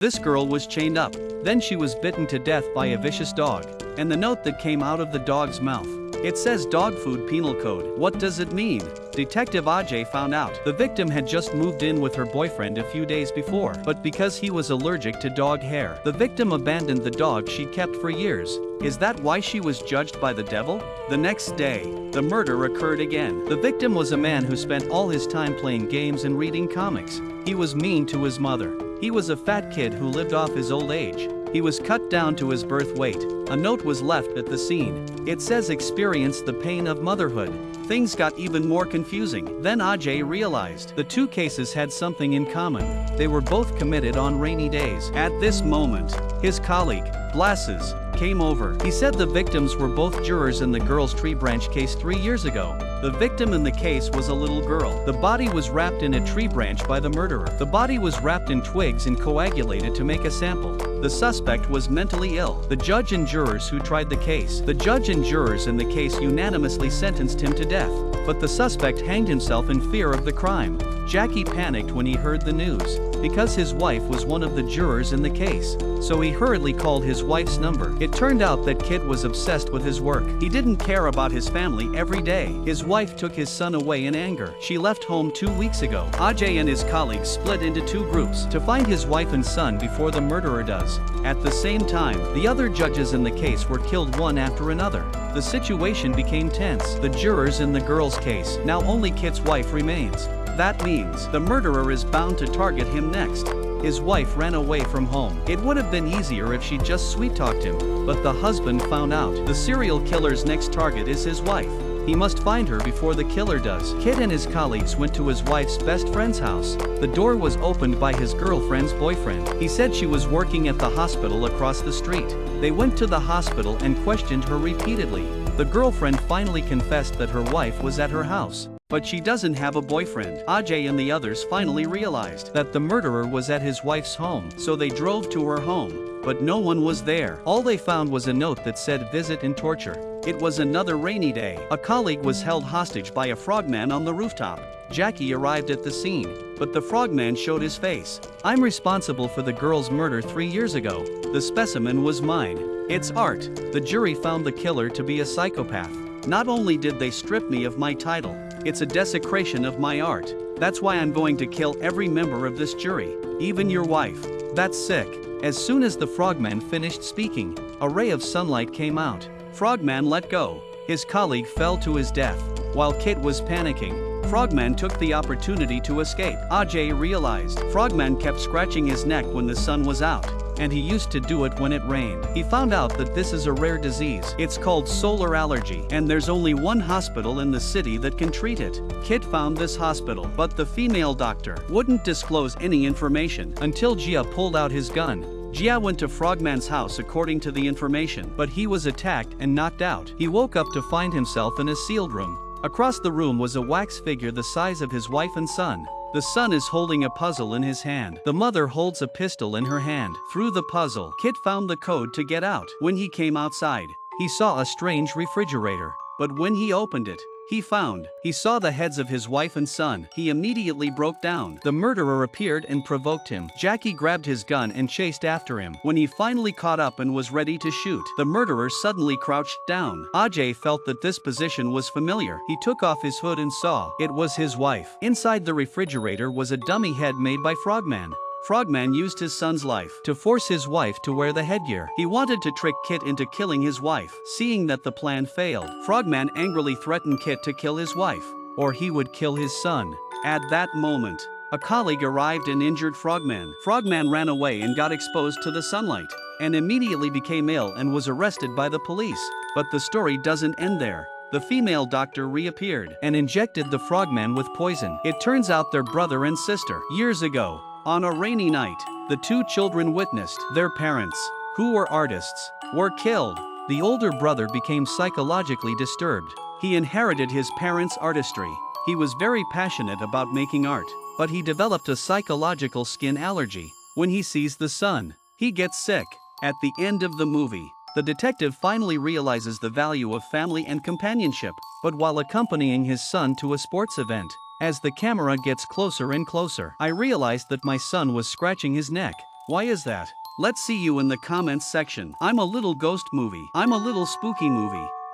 This girl was chained up, then she was bitten to death by a vicious dog. And the note that came out of the dog's mouth. It says dog food penal code. What does it mean? Detective Ajay found out the victim had just moved in with her boyfriend a few days before, but because he was allergic to dog hair, the victim abandoned the dog she'd kept for years. Is that why she was judged by the devil? The next day, the murder occurred again. The victim was a man who spent all his time playing games and reading comics. He was mean to his mother. He was a fat kid who lived off his old age. He was cut down to his birth weight. A note was left at the scene. It says experience the pain of motherhood. Things got even more confusing. Then Ajay realized the two cases had something in common. They were both committed on rainy days. At this moment, his colleague, Blasses, came over. He said the victims were both jurors in the girl's tree branch case 3 years ago. The victim in the case was a little girl. The body was wrapped in a tree branch by the murderer. The body was wrapped in twigs and coagulated to make a sample. The suspect was mentally ill. The judge and jurors who tried the case. The judge and jurors in the case unanimously sentenced him to death. But the suspect hanged himself in fear of the crime. Jackie panicked when he heard the news, because his wife was one of the jurors in the case. So he hurriedly called his wife's number. It turned out that Kit was obsessed with his work. He didn't care about his family every day. His wife took his son away in anger. She left home 2 weeks ago. Ajay and his colleagues split into 2 groups to find his wife and son before the murderer does. At the same time, the other judges in the case were killed one after another. The situation became tense. The jurors in the girl's case. Now only Kit's wife remains. That means the murderer is bound to target him next. His wife ran away from home. It would have been easier if she just sweet-talked him, but the husband found out. The serial killer's next target is his wife. He must find her before the killer does. Kit and his colleagues went to his wife's best friend's house. The door was opened by his girlfriend's boyfriend. He said she was working at the hospital across the street. They went to the hospital and questioned her repeatedly. The girlfriend finally confessed that her wife was at her house. But she doesn't have a boyfriend. Ajay and the others finally realized that the murderer was at his wife's home, so they drove to her home. But no one was there. All they found was a note that said visit and torture. It was another rainy day. A colleague was held hostage by a frogman on the rooftop. Jackie arrived at the scene, but the frogman showed his face. I'm responsible for the girl's murder 3 years ago. The specimen was mine. It's art. The jury found the killer to be a psychopath. Not only did they strip me of my title, it's a desecration of my art. That's why I'm going to kill every member of this jury, even your wife. That's sick. As soon as the frogman finished speaking, a ray of sunlight came out. Frogman let go. His colleague fell to his death. While Kit was panicking, Frogman took the opportunity to escape. Ajay realized Frogman kept scratching his neck when the sun was out, and he used to do it when it rained. He found out that this is a rare disease. It's called solar allergy, and there's only one hospital in the city that can treat it. Kit found this hospital, but the female doctor wouldn't disclose any information until Jia pulled out his gun. Jia went to Frogman's house according to the information, but he was attacked and knocked out. He woke up to find himself in a sealed room. Across the room was a wax figure the size of his wife and son. The son is holding a puzzle in his hand. The mother holds a pistol in her hand. Through the puzzle, Kit found the code to get out. When he came outside, he saw a strange refrigerator. But when he opened it, he saw the heads of his wife and son. He immediately broke down. The murderer appeared and provoked him. Jackie grabbed his gun and chased after him. When he finally caught up and was ready to shoot, the murderer suddenly crouched down. Ajay felt that this position was familiar. He took off his hood and saw it was his wife. Inside the refrigerator was a dummy head made by Frogman. Frogman used his son's life to force his wife to wear the headgear. He wanted to trick Kit into killing his wife. Seeing that the plan failed, Frogman angrily threatened Kit to kill his wife, or he would kill his son. At that moment, a colleague arrived and injured Frogman. Frogman ran away and got exposed to the sunlight, and immediately became ill and was arrested by the police. But the story doesn't end there. The female doctor reappeared and injected the Frogman with poison. It turns out they're brother and sister. Years ago, on a rainy night, the 2 children witnessed their parents, who were artists, were killed. The older brother became psychologically disturbed. He inherited his parents' artistry. He was very passionate about making art, but he developed a psychological skin allergy. When he sees the sun, he gets sick. At the end of the movie, the detective finally realizes the value of family and companionship, but while accompanying his son to a sports event, as the camera gets closer and closer, I realized that my son was scratching his neck. Why is that? Let's see you in the comments section. I'm a little ghost movie. I'm a little spooky movie.